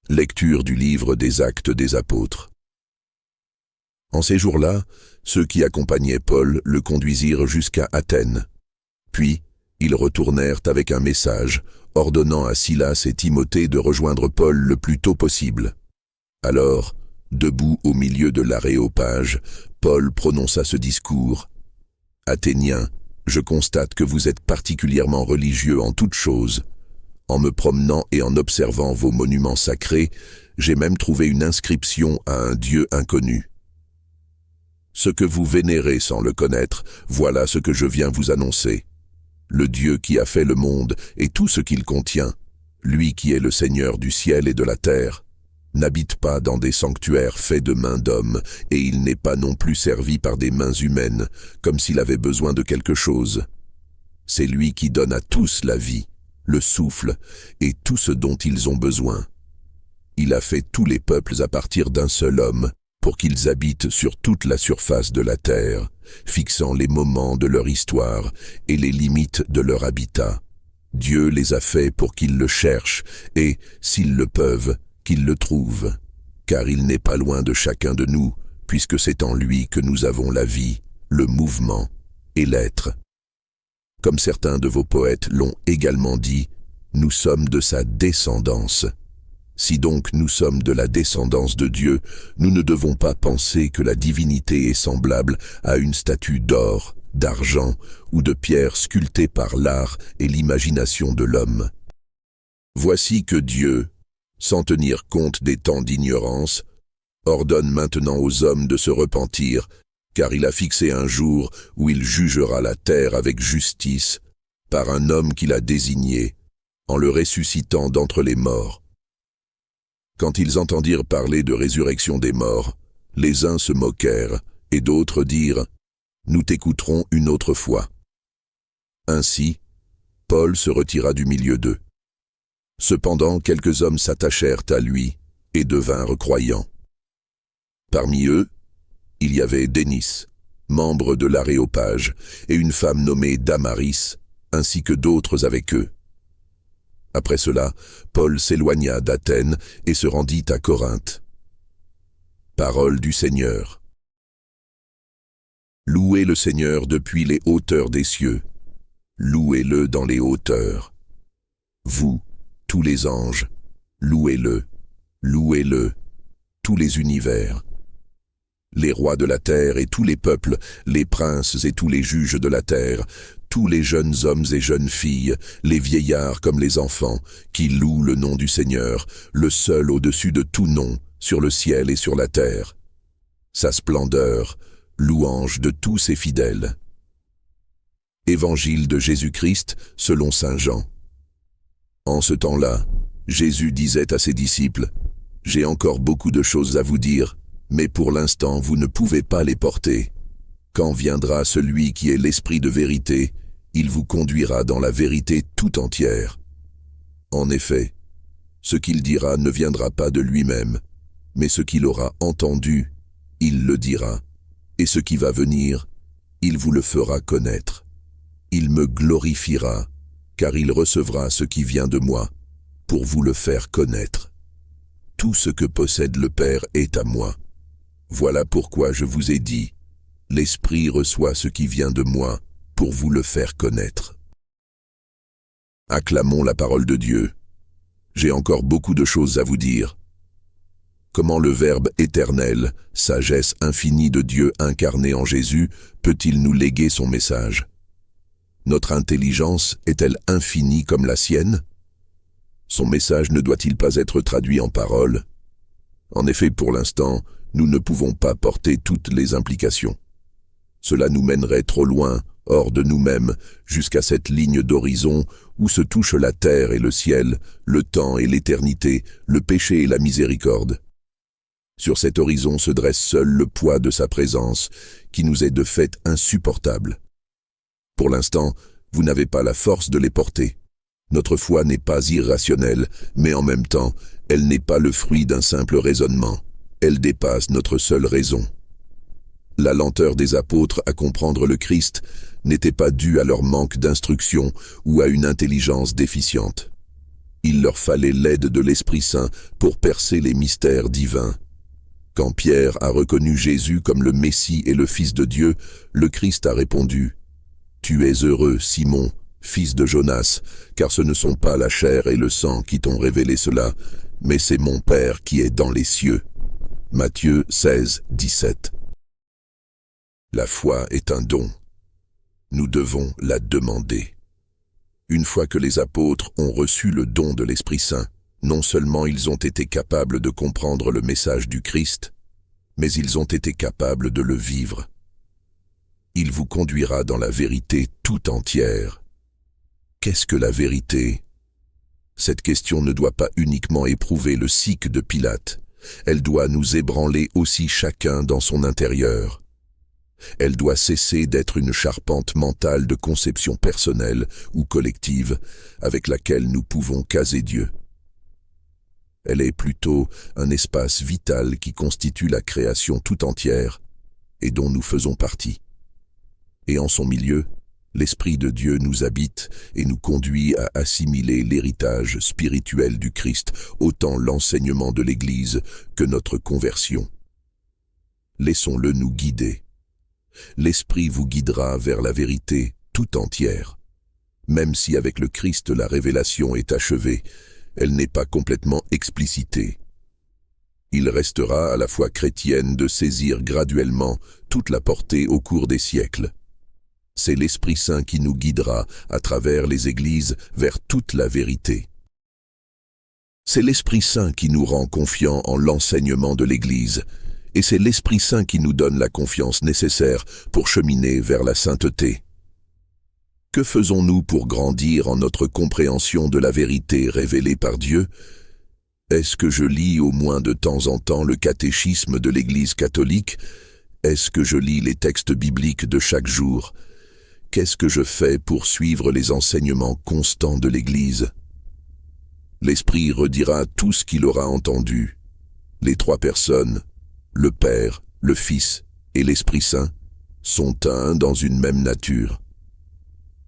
Lecture du livre des Actes des Apôtres. En ces jours-là, ceux qui accompagnaient Paul le conduisirent jusqu'à Athènes. Puis, ils retournèrent avec un message, ordonnant à Silas et Timothée de rejoindre Paul le plus tôt possible. Alors, debout au milieu de l'aréopage, Paul prononça ce discours. « Athéniens, je constate que vous êtes particulièrement religieux en toutes choses. En me promenant et en observant vos monuments sacrés, j'ai même trouvé une inscription à un Dieu inconnu. Ce que vous vénérez sans le connaître, voilà ce que je viens vous annoncer. Le Dieu qui a fait le monde et tout ce qu'il contient, lui qui est le Seigneur du ciel et de la terre, n'habite pas dans des sanctuaires faits de mains d'hommes, et il n'est pas non plus servi par des mains humaines, comme s'il avait besoin de quelque chose. C'est lui qui donne à tous la vie, le souffle et tout ce dont ils ont besoin. Il a fait tous les peuples à partir d'un seul homme, pour qu'ils habitent sur toute la surface de la terre, fixant les moments de leur histoire et les limites de leur habitat. Dieu les a faits pour qu'ils le cherchent et, s'ils le peuvent, qu'ils le trouvent. Car il n'est pas loin de chacun de nous, puisque c'est en lui que nous avons la vie, le mouvement et l'être. Comme certains de vos poètes l'ont également dit, nous sommes de sa descendance. Si donc nous sommes de la descendance de Dieu, nous ne devons pas penser que la divinité est semblable à une statue d'or, d'argent ou de pierre sculptée par l'art et l'imagination de l'homme. Voici que Dieu, sans tenir compte des temps d'ignorance, ordonne maintenant aux hommes de se repentir, car il a fixé un jour où il jugera la terre avec justice par un homme qu'il a désigné, en le ressuscitant d'entre les morts. Quand ils entendirent parler de résurrection des morts, les uns se moquèrent et d'autres dirent « Nous t'écouterons une autre fois ». Ainsi, Paul se retira du milieu d'eux. Cependant, quelques hommes s'attachèrent à lui et devinrent croyants. Parmi eux, il y avait Dénis, membre de l'Aréopage, et une femme nommée Damaris, ainsi que d'autres avec eux. Après cela, Paul s'éloigna d'Athènes et se rendit à Corinthe. Parole du Seigneur. Louez le Seigneur depuis les hauteurs des cieux. Louez-le dans les hauteurs. Vous, tous les anges, louez-le, tous les univers. Les rois de la terre et tous les peuples, les princes et tous les juges de la terre, tous les jeunes hommes et jeunes filles, les vieillards comme les enfants, qui louent le nom du Seigneur, le seul au-dessus de tout nom, sur le ciel et sur la terre. Sa splendeur, louange de tous ses fidèles. Évangile de Jésus-Christ selon saint Jean. En ce temps-là, Jésus disait à ses disciples, « J'ai encore beaucoup de choses à vous dire, mais pour l'instant vous ne pouvez pas les porter. Quand viendra celui qui est l'Esprit de vérité, il vous conduira dans la vérité tout entière. En effet, ce qu'il dira ne viendra pas de lui-même, mais ce qu'il aura entendu, il le dira, et ce qui va venir, il vous le fera connaître. Il me glorifiera, car il recevra ce qui vient de moi, pour vous le faire connaître. Tout ce que possède le Père est à moi. Voilà pourquoi je vous ai dit, l'Esprit reçoit ce qui vient de moi, pour vous le faire connaître. Acclamons la parole de Dieu. J'ai encore beaucoup de choses à vous dire. Comment le Verbe éternel, sagesse infinie de Dieu incarné en Jésus, peut-il nous léguer son message? Notre intelligence est-elle infinie comme la sienne? Son message ne doit-il pas être traduit en paroles? En effet, pour l'instant, nous ne pouvons pas porter toutes les implications. Cela nous mènerait trop loin, hors de nous-mêmes, jusqu'à cette ligne d'horizon où se touchent la terre et le ciel, le temps et l'éternité, le péché et la miséricorde. Sur cet horizon se dresse seul le poids de sa présence, qui nous est de fait insupportable. Pour l'instant, vous n'avez pas la force de les porter. Notre foi n'est pas irrationnelle, mais en même temps, elle n'est pas le fruit d'un simple raisonnement. Elle dépasse notre seule raison. La lenteur des apôtres à comprendre le Christ n'était pas due à leur manque d'instruction ou à une intelligence déficiente. Il leur fallait l'aide de l'Esprit Saint pour percer les mystères divins. Quand Pierre a reconnu Jésus comme le Messie et le Fils de Dieu, le Christ a répondu « Tu es heureux, Simon, fils de Jonas, car ce ne sont pas la chair et le sang qui t'ont révélé cela, mais c'est mon Père qui est dans les cieux. » Matthieu 16, 17. La foi est un don. Nous devons la demander. Une fois que les apôtres ont reçu le don de l'Esprit Saint, non seulement ils ont été capables de comprendre le message du Christ, mais ils ont été capables de le vivre. Il vous conduira dans la vérité tout entière. Qu'est-ce que la vérité? Cette question ne doit pas uniquement éprouver le sic de Pilate, elle doit nous ébranler aussi chacun dans son intérieur. Elle doit cesser d'être une charpente mentale de conception personnelle ou collective avec laquelle nous pouvons caser Dieu. Elle est plutôt un espace vital qui constitue la création tout entière et dont nous faisons partie. Et en son milieu, l'Esprit de Dieu nous habite et nous conduit à assimiler l'héritage spirituel du Christ, autant l'enseignement de l'Église que notre conversion. Laissons-le nous guider. L'Esprit vous guidera vers la vérité tout entière. Même si avec le Christ la révélation est achevée, elle n'est pas complètement explicitée. Il restera à la foi chrétienne de saisir graduellement toute la portée au cours des siècles. C'est l'Esprit Saint qui nous guidera à travers les églises vers toute la vérité. C'est l'Esprit Saint qui nous rend confiants en l'enseignement de l'Église, et c'est l'Esprit Saint qui nous donne la confiance nécessaire pour cheminer vers la sainteté. Que faisons-nous pour grandir en notre compréhension de la vérité révélée par Dieu? Est-ce que je lis au moins de temps en temps le catéchisme de l'Église catholique? Est-ce que je lis les textes bibliques de chaque jour? Qu'est-ce que je fais pour suivre les enseignements constants de l'Église? L'Esprit redira tout ce qu'il aura entendu. Les trois personnes, le Père, le Fils et l'Esprit Saint, sont un dans une même nature.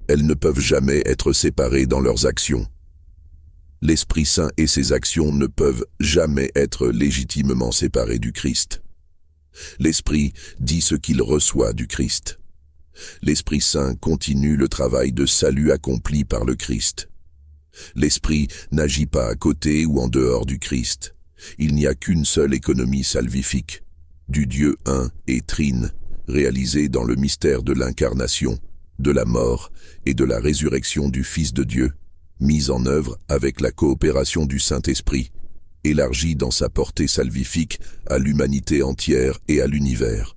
Elles ne peuvent jamais être séparées dans leurs actions. L'Esprit Saint et ses actions ne peuvent jamais être légitimement séparés du Christ. L'Esprit dit ce qu'il reçoit du Christ. L'Esprit Saint continue le travail de salut accompli par le Christ. L'Esprit n'agit pas à côté ou en dehors du Christ. Il n'y a qu'une seule économie salvifique, du Dieu un et trine, réalisée dans le mystère de l'incarnation, de la mort et de la résurrection du Fils de Dieu, mise en œuvre avec la coopération du Saint-Esprit, élargie dans sa portée salvifique à l'humanité entière et à l'univers.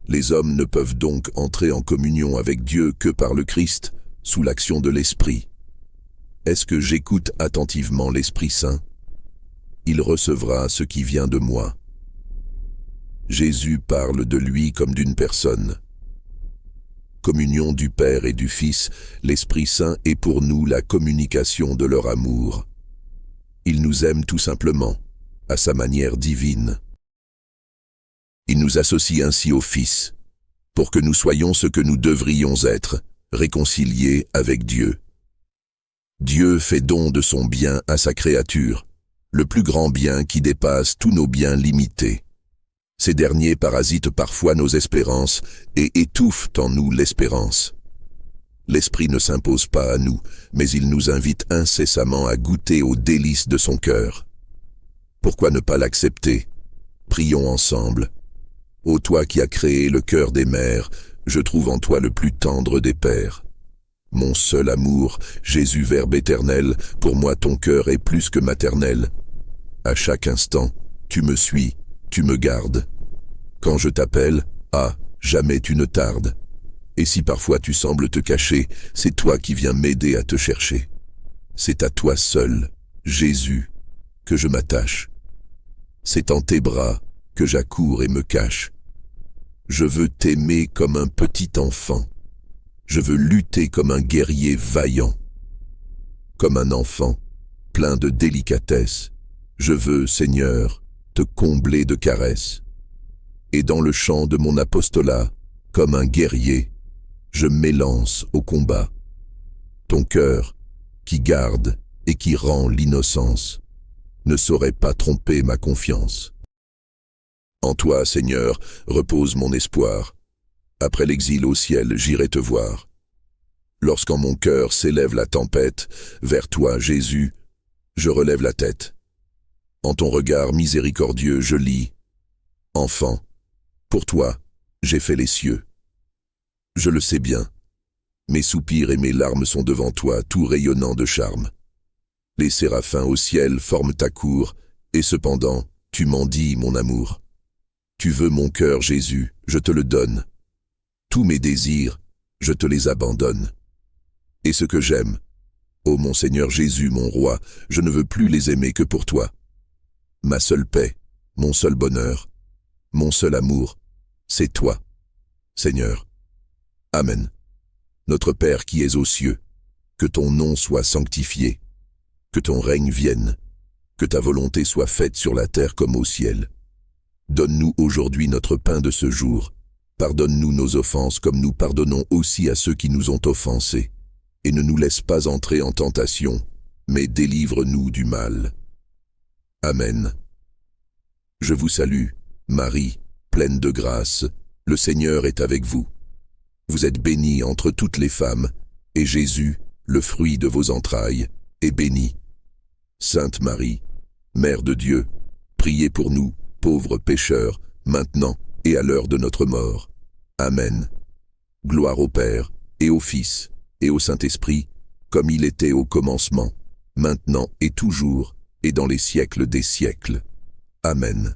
Les hommes ne peuvent donc entrer en communion avec Dieu que par le Christ, sous l'action de l'Esprit. Est-ce que j'écoute attentivement l'Esprit Saint? Il recevra ce qui vient de moi. Jésus parle de lui comme d'une personne. Communion du Père et du Fils, l'Esprit Saint est pour nous la communication de leur amour. Il nous aime tout simplement, à sa manière divine. Il nous associe ainsi au Fils, pour que nous soyons ce que nous devrions être, réconciliés avec Dieu. Dieu fait don de son bien à sa créature, le plus grand bien qui dépasse tous nos biens limités. Ces derniers parasitent parfois nos espérances et étouffent en nous l'espérance. L'Esprit ne s'impose pas à nous, mais il nous invite incessamment à goûter aux délices de son cœur. Pourquoi ne pas l'accepter? Prions ensemble. Ô toi qui as créé le cœur des mères, je trouve en toi le plus tendre des pères. Mon seul amour, Jésus Verbe éternel, pour moi ton cœur est plus que maternel. À chaque instant, tu me suis, tu me gardes. Quand je t'appelle, jamais tu ne tardes. Et si parfois tu sembles te cacher, c'est toi qui viens m'aider à te chercher. C'est à toi seul, Jésus, que je m'attache. C'est en tes bras que j'accours et me cache. Je veux t'aimer comme un petit enfant. Je veux lutter comme un guerrier vaillant. Comme un enfant, plein de délicatesse, je veux, Seigneur, te combler de caresses. Et dans le champ de mon apostolat, comme un guerrier, je m'élance au combat. Ton cœur, qui garde et qui rend l'innocence, ne saurait pas tromper ma confiance. En toi, Seigneur, repose mon espoir. Après l'exil au ciel, j'irai te voir. Lorsqu'en mon cœur s'élève la tempête, vers toi, Jésus, je relève la tête. En ton regard miséricordieux, je lis « Enfant, pour toi, j'ai fait les cieux. » Je le sais bien. Mes soupirs et mes larmes sont devant toi, tout rayonnant de charme. Les séraphins au ciel forment ta cour, et cependant, tu m'en dis, mon amour. Tu veux mon cœur, Jésus, je te le donne. Tous mes désirs, je te les abandonne. Et ce que j'aime, ô mon Seigneur Jésus, mon roi, je ne veux plus les aimer que pour toi. Ma seule paix, mon seul bonheur, mon seul amour, c'est toi, Seigneur. Amen. Notre Père qui es aux cieux, que ton nom soit sanctifié, que ton règne vienne, que ta volonté soit faite sur la terre comme au ciel. Donne-nous aujourd'hui notre pain de ce jour. Pardonne-nous nos offenses comme nous pardonnons aussi à ceux qui nous ont offensés. Et ne nous laisse pas entrer en tentation, mais délivre-nous du mal. Amen. Je vous salue, Marie, pleine de grâce, le Seigneur est avec vous. Vous êtes bénie entre toutes les femmes, et Jésus, le fruit de vos entrailles, est béni. Sainte Marie, Mère de Dieu, priez pour nous, pauvres pécheurs, maintenant et à l'heure de notre mort. Amen. Gloire au Père, et au Fils, et au Saint-Esprit, comme il était au commencement, maintenant et toujours, et dans les siècles des siècles. Amen.